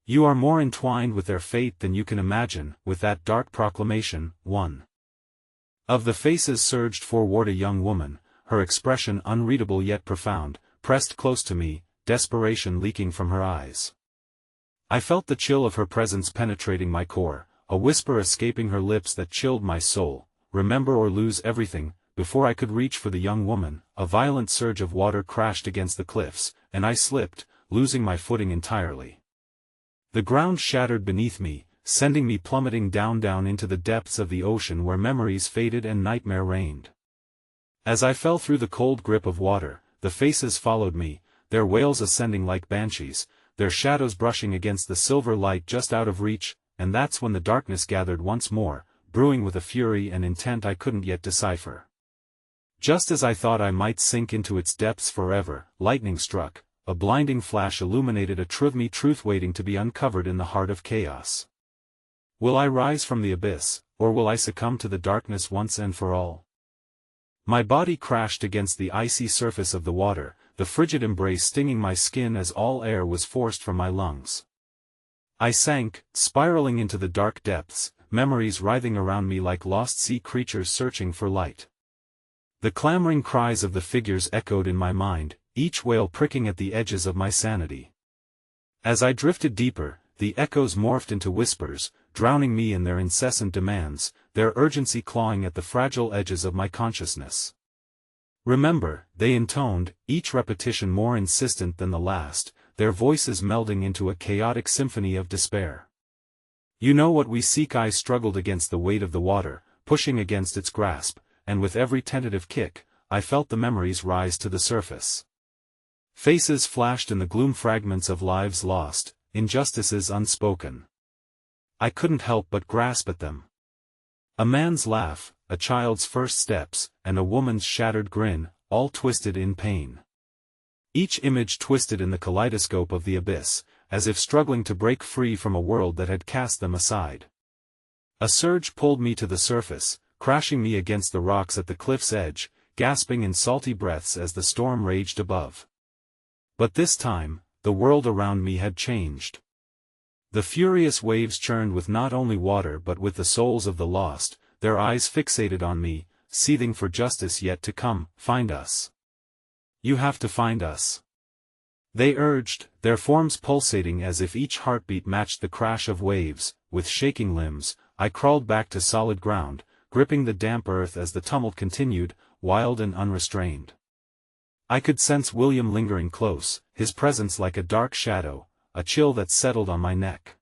You are more entwined with their fate than you can imagine. With that dark proclamation, one of the faces surged forward, a young woman, her expression unreadable yet profound, pressed close to me, desperation leaking from her eyes. I felt the chill of her presence penetrating my core, a whisper escaping her lips that chilled my soul, remember or lose everything. Before I could reach for the young woman, a violent surge of water crashed against the cliffs, and I slipped, losing my footing entirely. The ground shattered beneath me, sending me plummeting down into the depths of the ocean where memories faded and nightmare reigned. As I fell through the cold grip of water, the faces followed me, their wails ascending like banshees, their shadows brushing against the silver light just out of reach, and that's when the darkness gathered once more, brewing with a fury and intent I couldn't yet decipher. Just as I thought I might sink into its depths forever, lightning struck. A blinding flash illuminated a truth waiting to be uncovered in the heart of chaos. Will I rise from the abyss, or will I succumb to the darkness once and for all? My body crashed against the icy surface of the water, the frigid embrace stinging my skin as all air was forced from my lungs. I sank, spiraling into the dark depths, memories writhing around me like lost sea creatures searching for light. The clamoring cries of the figures echoed in my mind, each wail pricking at the edges of my sanity. As I drifted deeper, the echoes morphed into whispers, drowning me in their incessant demands, their urgency clawing at the fragile edges of my consciousness. Remember, they intoned, each repetition more insistent than the last, their voices melding into a chaotic symphony of despair. You know what we seek. I struggled against the weight of the water, pushing against its grasp, and with every tentative kick, I felt the memories rise to the surface. Faces flashed in the gloom, fragments of lives lost, injustices unspoken. I couldn't help but grasp at them. A man's laugh, a child's first steps, and a woman's shattered grin, all twisted in pain. Each image twisted in the kaleidoscope of the abyss, as if struggling to break free from a world that had cast them aside. A surge pulled me to the surface, crashing me against the rocks at the cliff's edge, gasping in salty breaths as the storm raged above. But this time, the world around me had changed. The furious waves churned with not only water but with the souls of the lost, their eyes fixated on me, seething for justice yet to come. Find us. You have to find us. They urged, their forms pulsating as if each heartbeat matched the crash of waves. With shaking limbs, I crawled back to solid ground, gripping the damp earth as the tumult continued, wild and unrestrained. I could sense William lingering close, his presence like a dark shadow, a chill that settled on my neck.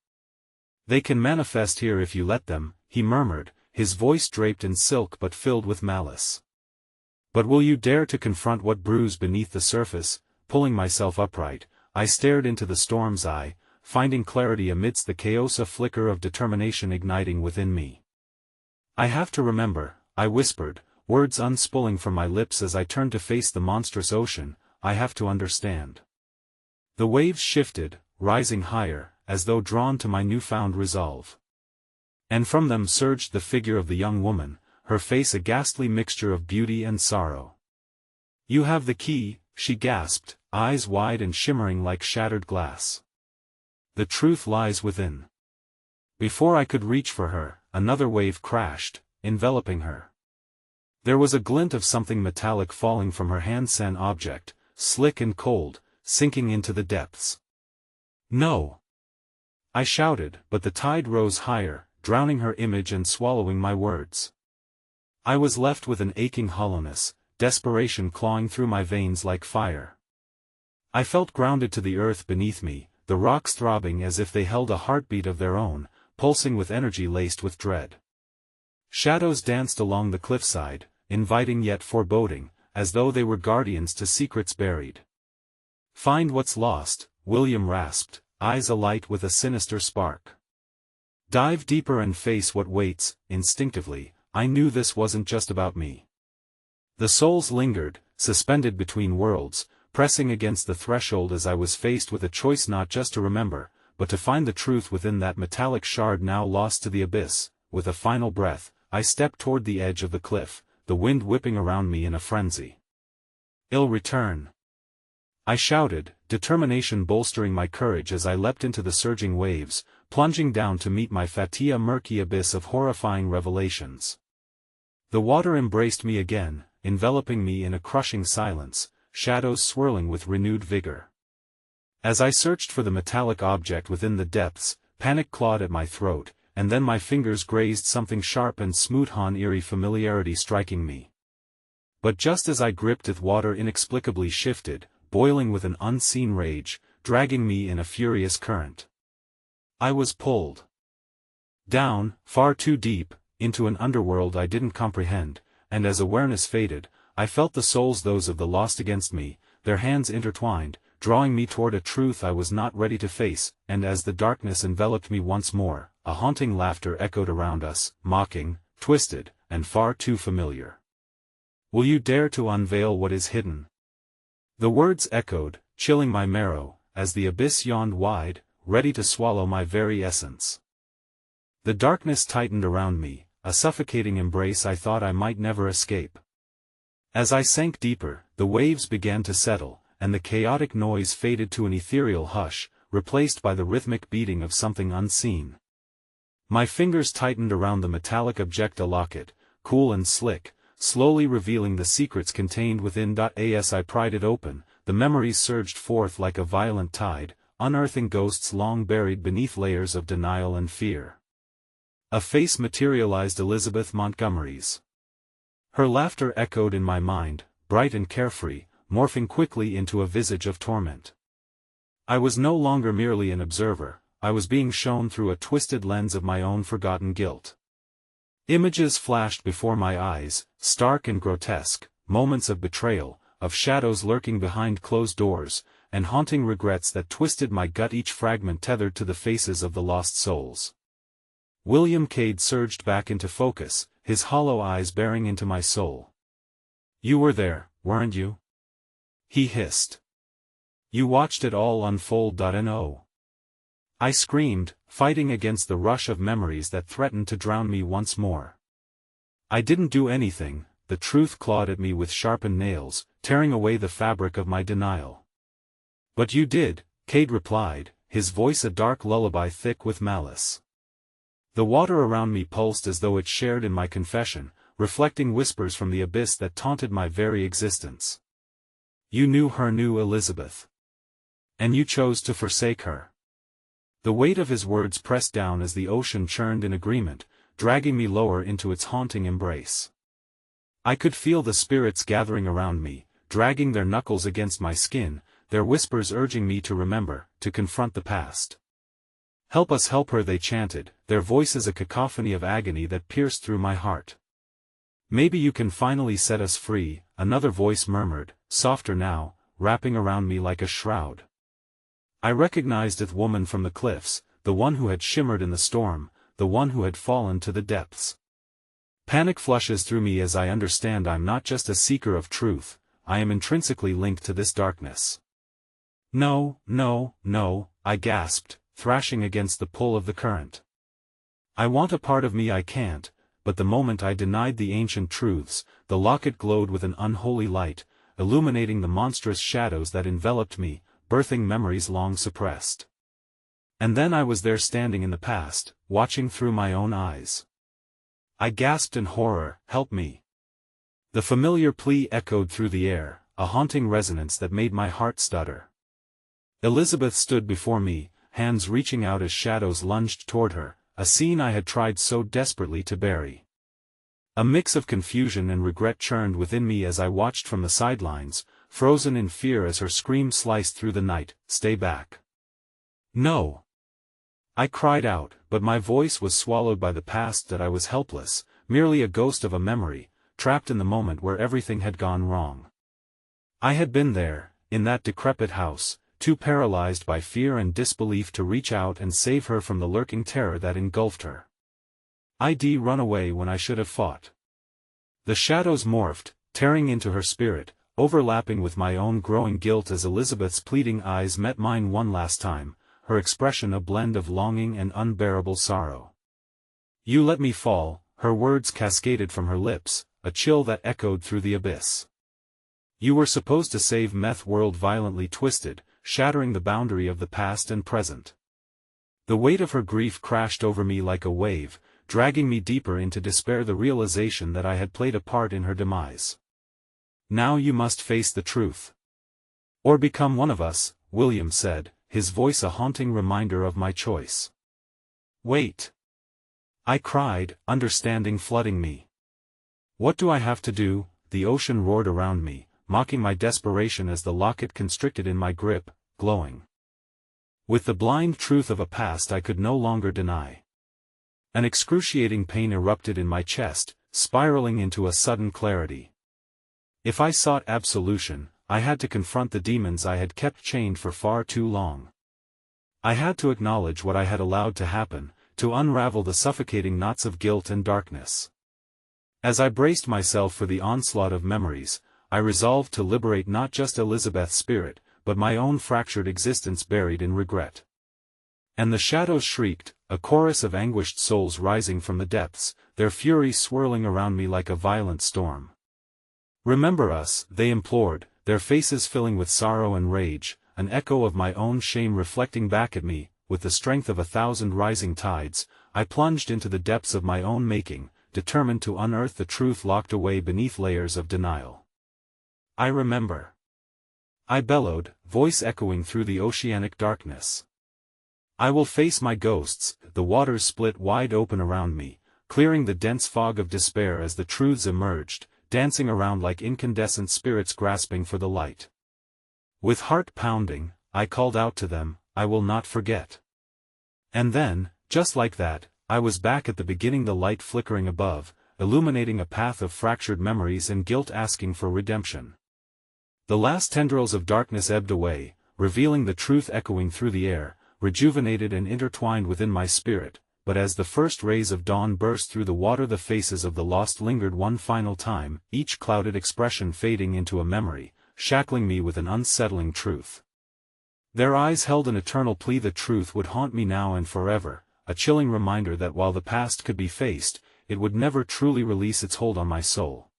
They can manifest here if you let them, he murmured, his voice draped in silk but filled with malice. But will you dare to confront what brews beneath the surface? Pulling myself upright, I stared into the storm's eye, finding clarity amidst the chaos, a flicker of determination igniting within me. I have to remember, I whispered, words unspooling from my lips as I turned to face the monstrous ocean. I have to understand. The waves shifted, rising higher, as though drawn to my newfound resolve. And from them surged the figure of the young woman, her face a ghastly mixture of beauty and sorrow. You have the key, she gasped, eyes wide and shimmering like shattered glass. The truth lies within. Before I could reach for her, another wave crashed, enveloping her. There was a glint of something metallic falling from her hands, an object, slick and cold, sinking into the depths. No! I shouted, but the tide rose higher, drowning her image and swallowing my words. I was left with an aching hollowness, desperation clawing through my veins like fire. I felt grounded to the earth beneath me, the rocks throbbing as if they held a heartbeat of their own, pulsing with energy laced with dread. Shadows danced along the cliffside, inviting yet foreboding, as though they were guardians to secrets buried. Find what's lost, William rasped, eyes alight with a sinister spark. Dive deeper and face what waits. Instinctively, I knew this wasn't just about me. The souls lingered, suspended between worlds, pressing against the threshold as I was faced with a choice not just to remember, but to find the truth within that metallic shard now lost to the abyss. With a final breath, I stepped toward the edge of the cliff, the wind whipping around me in a frenzy. "I'll return," I shouted, determination bolstering my courage as I leapt into the surging waves, plunging down to meet my fate, a murky abyss of horrifying revelations. The water embraced me again, enveloping me in a crushing silence, shadows swirling with renewed vigor. As I searched for the metallic object within the depths, panic clawed at my throat, and then my fingers grazed something sharp and smooth, an eerie familiarity striking me. But just as I gripped it, water inexplicably shifted, boiling with an unseen rage, dragging me in a furious current. I was pulled down, far too deep, into an underworld I didn't comprehend, and as awareness faded, I felt the souls, those of the lost, against me, their hands intertwined, drawing me toward a truth I was not ready to face. And as the darkness enveloped me once more, a haunting laughter echoed around us, mocking, twisted, and far too familiar. "Will you dare to unveil what is hidden?" The words echoed, chilling my marrow, as the abyss yawned wide, ready to swallow my very essence. The darkness tightened around me, a suffocating embrace I thought I might never escape. As I sank deeper, the waves began to settle, and the chaotic noise faded to an ethereal hush, replaced by the rhythmic beating of something unseen. My fingers tightened around the metallic object, a locket, cool and slick, slowly revealing the secrets contained within. As I pried it open, the memories surged forth like a violent tide, unearthing ghosts long buried beneath layers of denial and fear. A face materialized, Elizabeth Montgomery's. Her laughter echoed in my mind, bright and carefree, morphing quickly into a visage of torment. I was no longer merely an observer, I was being shown through a twisted lens of my own forgotten guilt. Images flashed before my eyes, stark and grotesque, moments of betrayal, of shadows lurking behind closed doors, and haunting regrets that twisted my gut, each fragment tethered to the faces of the lost souls. William Cade surged back into focus, his hollow eyes bearing into my soul. "You were there, weren't you?" he hissed. "You watched it all unfold. No." I screamed, fighting against the rush of memories that threatened to drown me once more. "I didn't do anything," the truth clawed at me with sharpened nails, tearing away the fabric of my denial. "But you did," Cade replied, his voice a dark lullaby thick with malice. The water around me pulsed as though it shared in my confession, reflecting whispers from the abyss that taunted my very existence. "You knew her, knew Elizabeth. And you chose to forsake her." The weight of his words pressed down as the ocean churned in agreement, dragging me lower into its haunting embrace. I could feel the spirits gathering around me, dragging their knuckles against my skin, their whispers urging me to remember, to confront the past. "Help us, help her," they chanted, their voices a cacophony of agony that pierced through my heart. "Maybe you can finally set us free," another voice murmured, softer now, wrapping around me like a shroud. I recognized the woman from the cliffs, the one who had shimmered in the storm, the one who had fallen to the depths. Panic flushes through me as I understand I'm not just a seeker of truth, I am intrinsically linked to this darkness. "No, no, no," I gasped, thrashing against the pull of the current. "I want a part of me, I can't." But the moment I denied the ancient truths, the locket glowed with an unholy light, illuminating the monstrous shadows that enveloped me, birthing memories long suppressed. And then I was there, standing in the past, watching through my own eyes. I gasped in horror, "Help me." The familiar plea echoed through the air, a haunting resonance that made my heart stutter. Elizabeth stood before me, hands reaching out as shadows lunged toward her, a scene I had tried so desperately to bury. A mix of confusion and regret churned within me as I watched from the sidelines, frozen in fear as her scream sliced through the night, "Stay back." "No!" I cried out, but my voice was swallowed by the past. That I was helpless, merely a ghost of a memory, trapped in the moment where everything had gone wrong. I had been there, in that decrepit house, too paralyzed by fear and disbelief to reach out and save her from the lurking terror that engulfed her. I'd run away when I should have fought. The shadows morphed, tearing into her spirit, overlapping with my own growing guilt as Elizabeth's pleading eyes met mine one last time, her expression a blend of longing and unbearable sorrow. "You let me fall," her words cascaded from her lips, a chill that echoed through the abyss. "You were supposed to save Meth World," violently twisted, shattering the boundary of the past and present. The weight of her grief crashed over me like a wave, dragging me deeper into despair, the realization that I had played a part in her demise. "Now you must face the truth. Or become one of us," William said, his voice a haunting reminder of my choice. "Wait!" I cried, understanding flooding me. "What do I have to do?" The ocean roared around me, mocking my desperation as the locket constricted in my grip, glowing with the blind truth of a past I could no longer deny. An excruciating pain erupted in my chest, spiraling into a sudden clarity. If I sought absolution, I had to confront the demons I had kept chained for far too long. I had to acknowledge what I had allowed to happen, to unravel the suffocating knots of guilt and darkness. As I braced myself for the onslaught of memories, I resolved to liberate not just Elizabeth's spirit, but my own fractured existence buried in regret. And the shadows shrieked, a chorus of anguished souls rising from the depths, their fury swirling around me like a violent storm. "Remember us," they implored, their faces filling with sorrow and rage, an echo of my own shame reflecting back at me. With the strength of 1,000 rising tides, I plunged into the depths of my own making, determined to unearth the truth locked away beneath layers of denial. "I remember," I bellowed, voice echoing through the oceanic darkness. "I will face my ghosts." The waters split wide open around me, clearing the dense fog of despair as the truths emerged, dancing around like incandescent spirits grasping for the light. With heart pounding, I called out to them, "I will not forget." And then, just like that, I was back at the beginning, the light flickering above, illuminating a path of fractured memories and guilt asking for redemption. The last tendrils of darkness ebbed away, revealing the truth echoing through the air, rejuvenated and intertwined within my spirit, but as the first rays of dawn burst through the water, the faces of the lost lingered one final time, each clouded expression fading into a memory, shackling me with an unsettling truth. Their eyes held an eternal plea. The truth would haunt me now and forever, a chilling reminder that while the past could be faced, it would never truly release its hold on my soul.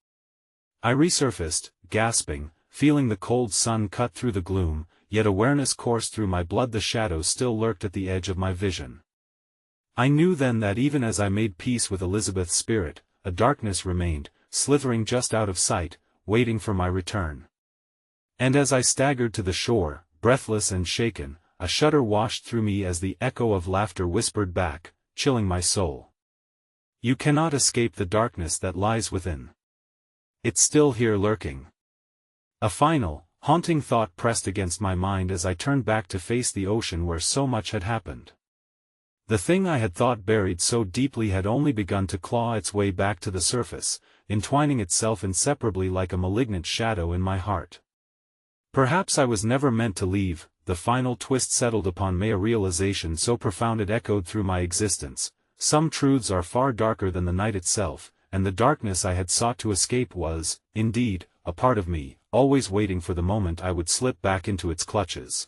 I resurfaced, gasping, feeling the cold sun cut through the gloom, yet awareness coursed through my blood. The shadows still lurked at the edge of my vision. I knew then that even as I made peace with Elizabeth's spirit, a darkness remained, slithering just out of sight, waiting for my return. And as I staggered to the shore, breathless and shaken, a shudder washed through me as the echo of laughter whispered back, chilling my soul. "You cannot escape the darkness that lies within. It's still here lurking." A final, haunting thought pressed against my mind as I turned back to face the ocean where so much had happened. The thing I had thought buried so deeply had only begun to claw its way back to the surface, entwining itself inseparably like a malignant shadow in my heart. Perhaps I was never meant to leave. The final twist settled upon me, a realization so profound it echoed through my existence. Some truths are far darker than the night itself, and the darkness I had sought to escape was, indeed, a part of me, always waiting for the moment I would slip back into its clutches.